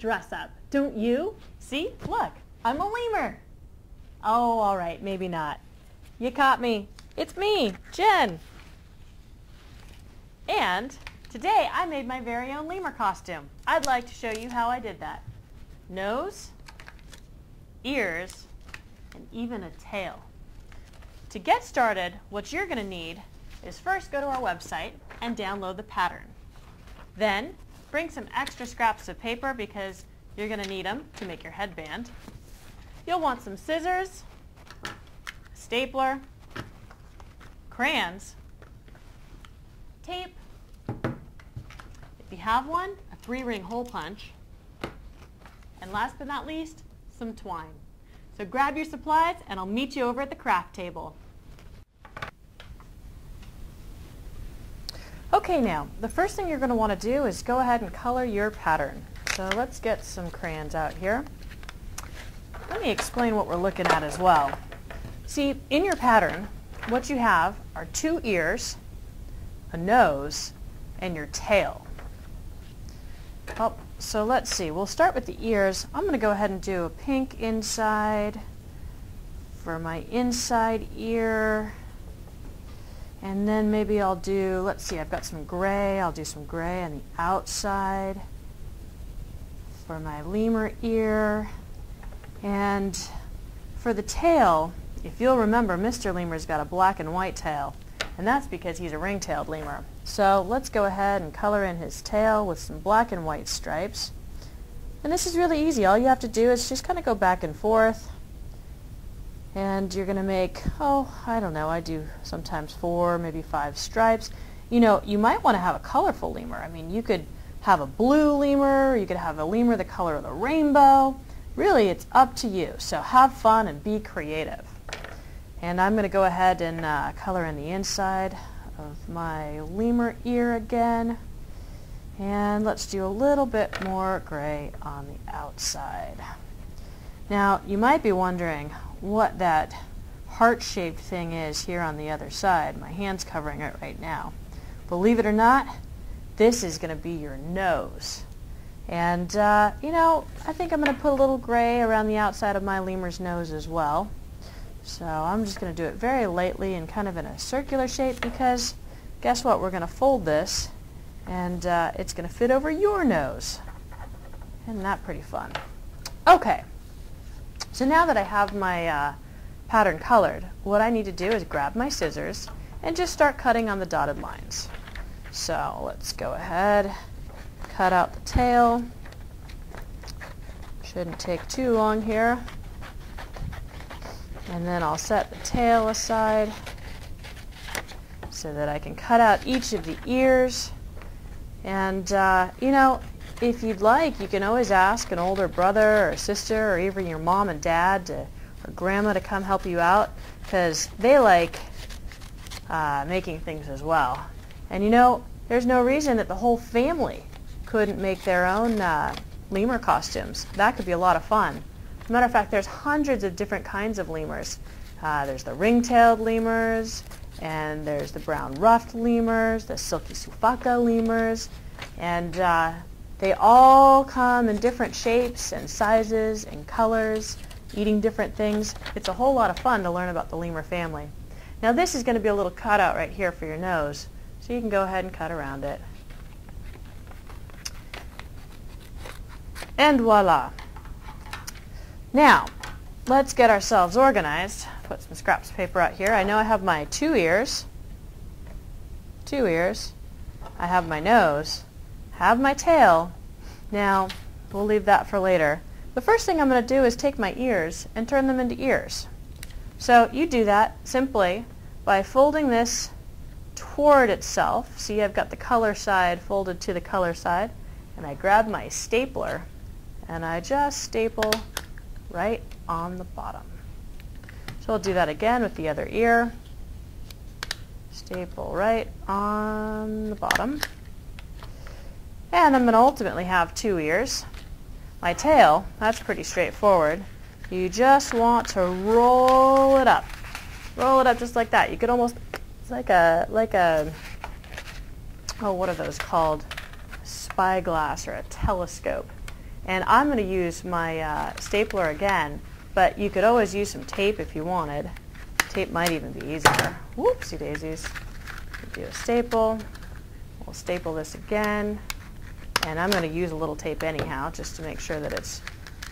dress up, don't you? See, look, I'm a lemur. Oh, all right, maybe not. You caught me. It's me, Jen. And today I made my very own lemur costume. I'd like to show you how I did that. Nose, ears, and even a tail. To get started, what you're going to need is first go to our website and download the pattern. Then bring some extra scraps of paper because you're going to need them to make your headband. You'll want some scissors, a stapler, crayons, tape, if you have one, a 3-ring hole punch, and last but not least, some twine. So grab your supplies and I'll meet you over at the craft table. Okay, now, the first thing you're going to want to do is go ahead and color your pattern. So let's get some crayons out here. Let me explain what we're looking at as well. See, in your pattern, what you have are 2 ears, a nose, and your tail. Oh, so let's see, we'll start with the ears. I'm going to go ahead and do a pink inside for my inside ear. And then maybe I'll do, let's see, I've got some gray. I'll do some gray on the outside for my lemur ear. And for the tail, if you'll remember, Mr. Lemur's got a black and white tail. And that's because he's a ring-tailed lemur. So let's go ahead and color in his tail with some black and white stripes. And this is really easy. All you have to do is just kind of go back and forth. And you're going to make, oh, I don't know, I do sometimes 4, maybe 5 stripes. You know, you might want to have a colorful lemur. I mean, you could have a blue lemur, or you could have a lemur the color of the rainbow. Really, it's up to you. So have fun and be creative. And I'm going to go ahead and color in the inside of my lemur ear again. And let's do a little bit more gray on the outside. Now, you might be wondering what that heart-shaped thing is here on the other side. My hand's covering it right now. Believe it or not, this is going to be your nose. And, you know, I think I'm going to put a little gray around the outside of my lemur's nose as well. So I'm just going to do it very lightly and kind of in a circular shape because guess what? We're going to fold this and it's going to fit over your nose. Isn't that pretty fun? Okay. So now that I have my pattern colored, what I need to do is grab my scissors and just start cutting on the dotted lines. So let's go ahead, cut out the tail. Shouldn't take too long here. And then I'll set the tail aside so that I can cut out each of the ears. And, you know, if you'd like, you can always ask an older brother or sister or even your mom and dad or grandma to come help you out because they like making things as well. And you know, there's no reason that the whole family couldn't make their own lemur costumes. That could be a lot of fun. As a matter of fact, there's hundreds of different kinds of lemurs. There's the ring-tailed lemurs, and there's the brown ruffed lemurs, the silky sufaka lemurs, and they all come in different shapes and sizes and colors, eating different things. It's a whole lot of fun to learn about the lemur family. Now this is going to be a little cutout right here for your nose, so you can go ahead and cut around it. And voila. Now, let's get ourselves organized. Put some scraps of paper out here. I know I have my 2 ears. 2 ears. I have my nose. Have my tail. Now, we'll leave that for later. The first thing I'm going to do is take my ears and turn them into ears. So you do that simply by folding this toward itself. See, I've got the color side folded to the color side. And I grab my stapler and I just staple right on the bottom. So I'll do that again with the other ear. Staple right on the bottom. And I'm going to ultimately have 2 ears. My tail, that's pretty straightforward. You just want to roll it up. Roll it up just like that. You could almost, it's like a, oh, what are those called? A spyglass or a telescope. And I'm going to use my stapler again, but you could always use some tape if you wanted. Tape might even be easier. Whoopsie daisies. Do a staple. We'll staple this again. And I'm going to use a little tape anyhow, just to make sure that it's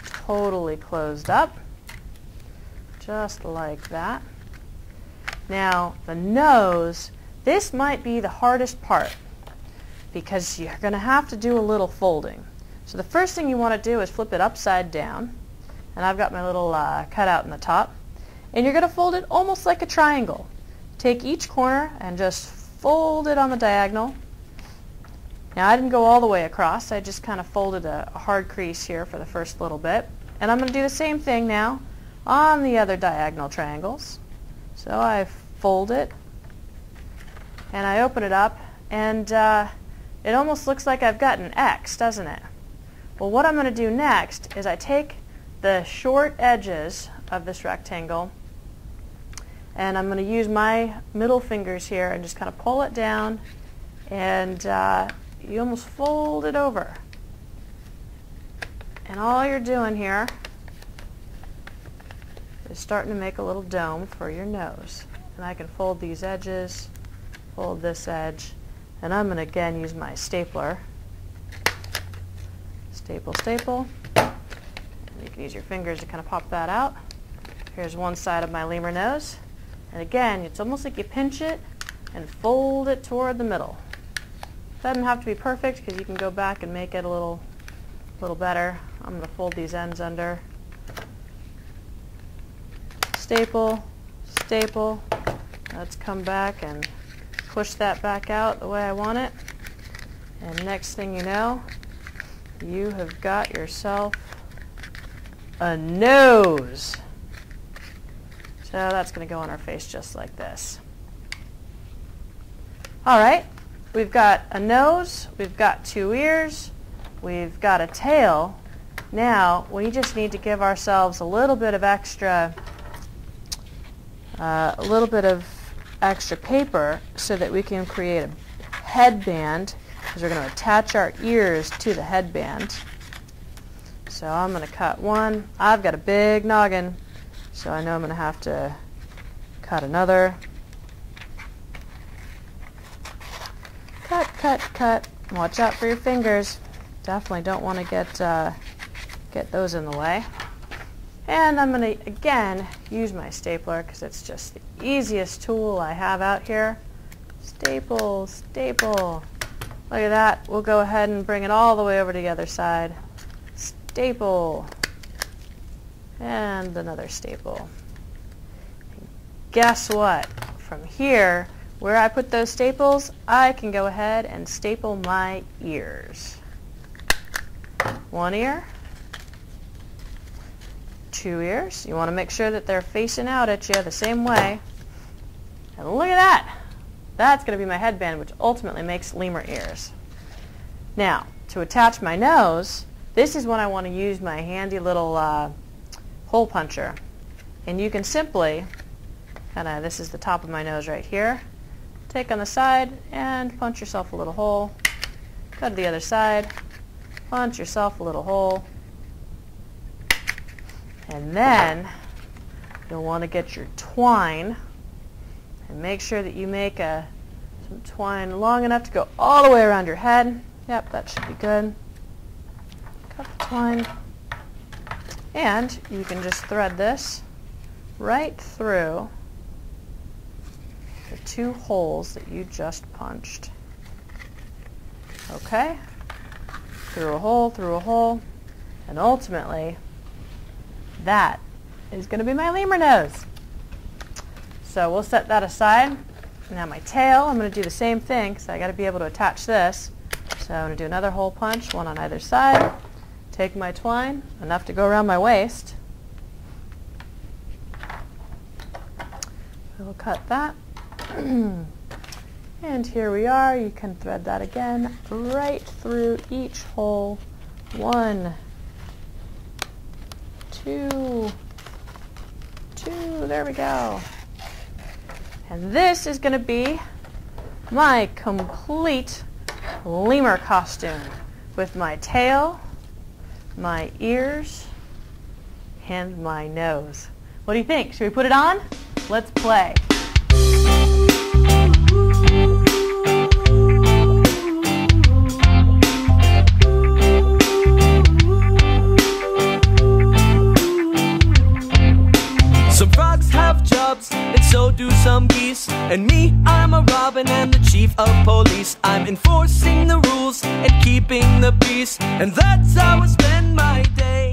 totally closed up. Just like that. Now, the nose, this might be the hardest part because you're going to have to do a little folding. So the first thing you want to do is flip it upside down. And I've got my little cutout in the top. And you're going to fold it almost like a triangle. Take each corner and just fold it on the diagonal. Now I didn't go all the way across, I just kind of folded a hard crease here for the first little bit. And I'm going to do the same thing now on the other diagonal triangles. So I fold it and I open it up, and it almost looks like I've got an X, doesn't it? Well, what I'm going to do next is I take the short edges of this rectangle and I'm going to use my middle fingers here and just kind of pull it down, and you almost fold it over. And all you're doing here is starting to make a little dome for your nose. And I can fold these edges, fold this edge, and I'm going to again use my stapler. Staple, staple. And you can use your fingers to kind of pop that out. Here's one side of my lemur nose. And again, it's almost like you pinch it and fold it toward the middle. Doesn't have to be perfect because you can go back and make it a little better. I'm going to fold these ends under. Staple, staple. Let's come back and push that back out the way I want it. And next thing you know, you have got yourself a nose. So that's going to go on our face just like this. All right. We've got a nose, we've got two ears, we've got a tail. Now we just need to give ourselves a little bit of extra paper so that we can create a headband, because we're going to attach our ears to the headband. So I'm going to cut one. I've got a big noggin, so I know I'm going to have to cut another. Cut, cut, cut. Watch out for your fingers. Definitely don't want to get those in the way. And I'm going to, again, use my stapler because it's just the easiest tool I have out here. Staple, staple. Look at that. We'll go ahead and bring it all the way over to the other side. Staple. And another staple. And guess what? From here, where I put those staples, I can go ahead and staple my ears. One ear, two ears. You want to make sure that they're facing out at you the same way. And look at that. That's going to be my headband, which ultimately makes lemur ears. Now, to attach my nose, this is when I want to use my handy little hole puncher. And you can simply, this is the top of my nose right here, take on the side and punch yourself a little hole. Go to the other side, punch yourself a little hole. And then you'll want to get your twine and make sure that you make some twine long enough to go all the way around your head. Yep, that should be good. Cut the twine. And you can just thread this right through the two holes that you just punched. Okay? Through a hole, and ultimately that is going to be my lemur nose. So we'll set that aside. Now my tail, I'm going to do the same thing because I got to be able to attach this. So I'm going to do another hole punch, one on either side. Take my twine, enough to go around my waist. We'll cut that. And here we are. You can thread that again right through each hole. 1, 2, there we go. And this is going to be my complete lemur costume with my tail, my ears, and my nose. What do you think? Should we put it on? Let's play. Some frogs have jobs, and so do some geese. And me, I'm a robin and the chief of police. I'm enforcing the rules and keeping the peace, and that's how I spend my day.